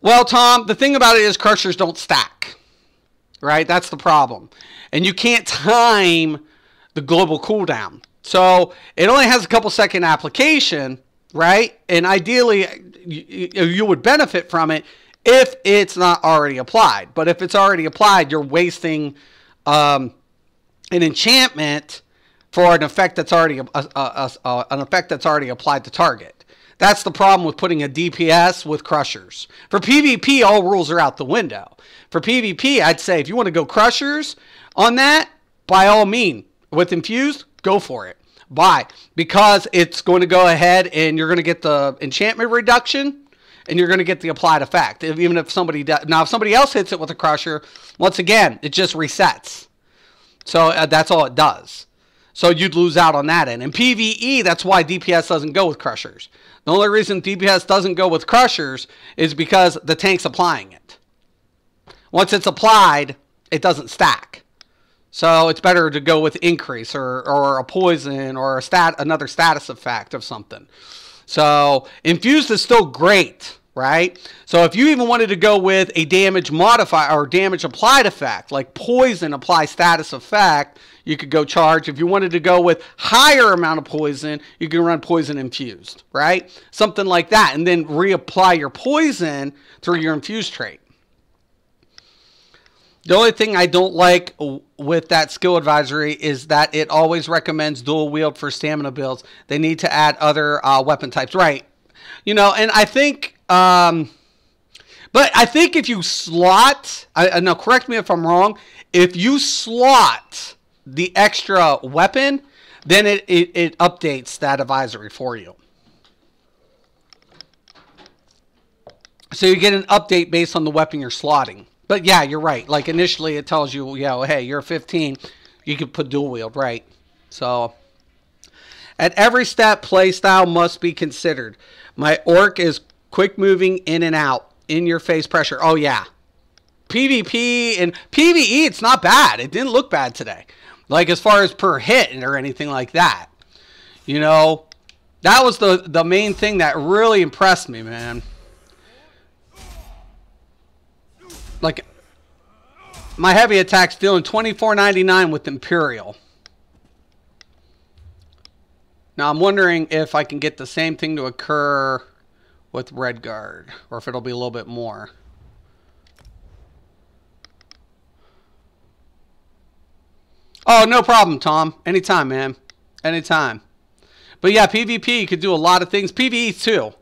Well, Tom, the thing about it is Crushers don't stack, right? That's the problem. And you can't time the global cooldown. So it only has a couple second application, right? And ideally, you would benefit from it if it's not already applied. But if it's already applied, you're wasting an enchantment for an effect that's already applied to target. That's the problem with putting a DPS with Crushers. For PvP, all rules are out the window. For PvP, I'd say if you want to go Crushers on that, by all means, with Infused, go for it. Why? Because it's going to go ahead and you're going to get the enchantment reduction, and you're going to get the applied effect. Even if somebody does. Now, if somebody else hits it with a Crusher, once again, it just resets. So that's all it does. So you'd lose out on that end. And PvE, that's why DPS doesn't go with Crushers. The only reason DPS doesn't go with Crushers is because the tank's applying it. Once it's applied, it doesn't stack. So it's better to go with Increase or a Poison or another status effect of something. So Infused is still great, right? So if you even wanted to go with a damage modifier or damage applied effect, like Poison apply status effect, you could go Charge. If you wanted to go with higher amount of Poison, you can run Poison Infused, right? Something like that, and then reapply your Poison through your Infused trait. The only thing I don't like with that skill advisory is that it always recommends dual wield for stamina builds. They need to add other weapon types. Right. You know, and I think, but I think if you slot, now correct me if I'm wrong, if you slot the extra weapon, then it updates that advisory for you. So you get an update based on the weapon you're slotting. But yeah, you're right. Like initially it tells you, you know, hey, you're 15. You can put dual wield, right? So at every step, play style must be considered. My orc is quick moving in and out. In your face pressure. Oh yeah. PvP and PvE, it's not bad. It didn't look bad today. Like as far as per hit or anything like that. You know, that was the main thing that really impressed me, man. Like, my heavy attack's dealing $24.99 with Imperial. Now, I'm wondering if I can get the same thing to occur with Redguard, or if it'll be a little bit more. Oh, no problem, Tom. Anytime, man. Anytime. But yeah, PvP, you could do a lot of things. PvE, too.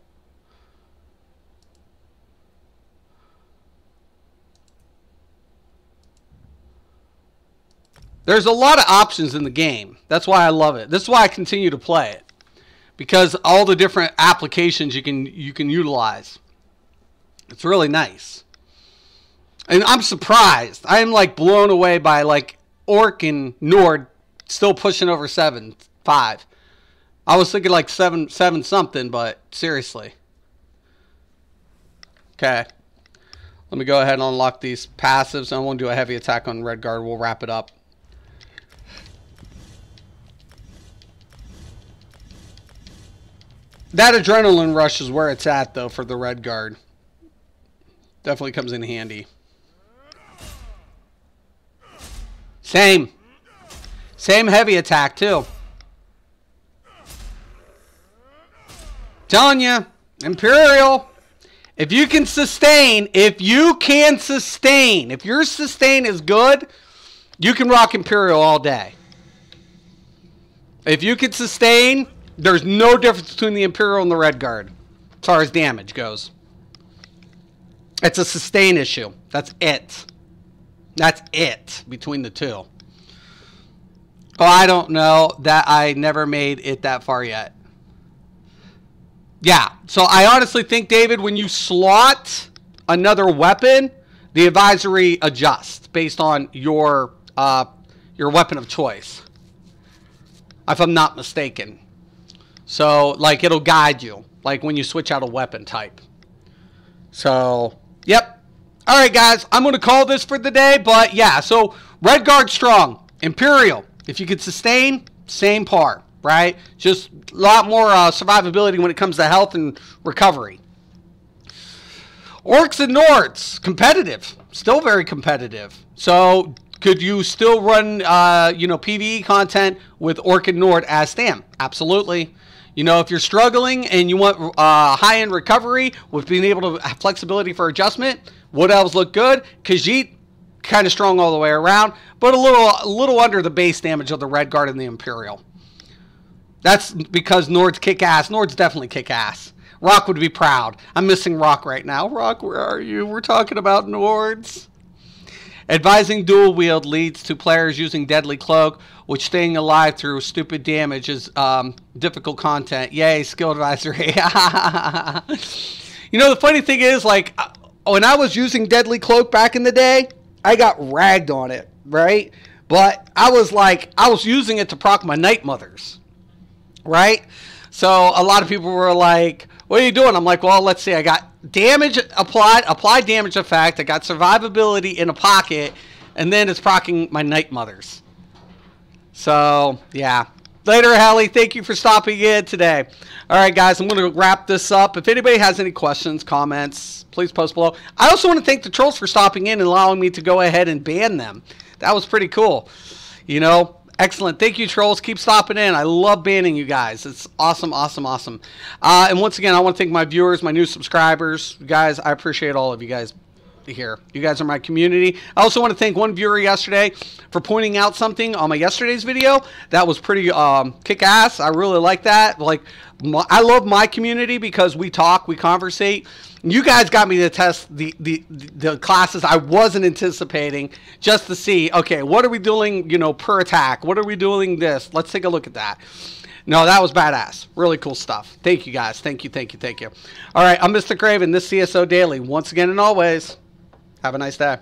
There's a lot of options in the game. That's why I love it. This is why I continue to play it. Because all the different applications you can utilize. It's really nice. And I'm surprised. I'm like blown away by like Orc and Nord still pushing over 7-5. I was thinking like 7 something, but seriously. Okay. Let me go ahead and unlock these passives. I won't do a heavy attack on Red Guard. We'll wrap it up. That adrenaline rush is where it's at, though, for the Red Guard. Definitely comes in handy. Same heavy attack, too. Telling you, Imperial, if you can sustain, if your sustain is good, you can rock Imperial all day. If you can sustain, there's no difference between the Imperial and the Red Guard as far as damage goes. It's a sustain issue. That's it. That's it between the two. Oh, I don't know. That I never made it that far yet. Yeah, so I honestly think, David, when you slot another weapon, the advisory adjusts based on your weapon of choice, if I'm not mistaken. So, like, it'll guide you, like when you switch out a weapon type. So, yep. All right, guys, I'm going to call this for the day, but yeah, so Red Guard strong. Imperial, if you could sustain, same par. Right? Just a lot more survivability when it comes to health and recovery. Orcs and Nords, competitive. Still very competitive. So, could you still run, PvE content with Orc and Nord as Stam? Absolutely. You know, if you're struggling and you want high-end recovery with being able to have flexibility for adjustment, Wood Elves look good. Khajiit, kind of strong all the way around, but a little under the base damage of the Red Guard and the Imperial. That's because Nords kick ass. Nords definitely kick ass. Rock would be proud. I'm missing Rock right now. Rock, where are you? We're talking about Nords. Advising dual wield leads to players using Deadly Cloak, which staying alive through stupid damage is difficult content. Yay, skill advisory. You know, the funny thing is, like, when I was using Deadly Cloak back in the day, I got ragged on it, right? But I was using it to proc my Night Mothers. Right? So a lot of people were like, what are you doing? I'm like, well, let's see. I got damage applied damage effect. I got survivability in a pocket. And then it's proccing my Night Mothers. So, yeah. Later, Hallie. Thank you for stopping in today. All right, guys. I'm going to wrap this up. If anybody has any questions, comments, please post below. I also want to thank the trolls for stopping in and allowing me to go ahead and ban them. That was pretty cool. You know, excellent. Thank you, trolls. Keep stopping in. I love banning you guys. It's awesome, awesome, awesome. And once again, I want to thank my viewers, my new subscribers. You guys, I appreciate all of you guys here. You guys are my community. I also want to thank one viewer yesterday for pointing out something on my yesterday's video that was pretty kick-ass. I really like that. Like, I love my community because we talk, we conversate. You guys got me to test the classes I wasn't anticipating just to see, okay, what are we doing, you know, per attack? What are we doing this? Let's take a look at that. No, that was badass. Really cool stuff. Thank you, guys. Thank you, thank you, thank you. All right, I'm Mr. Craven, this CSO Daily. Once again and always, have a nice day.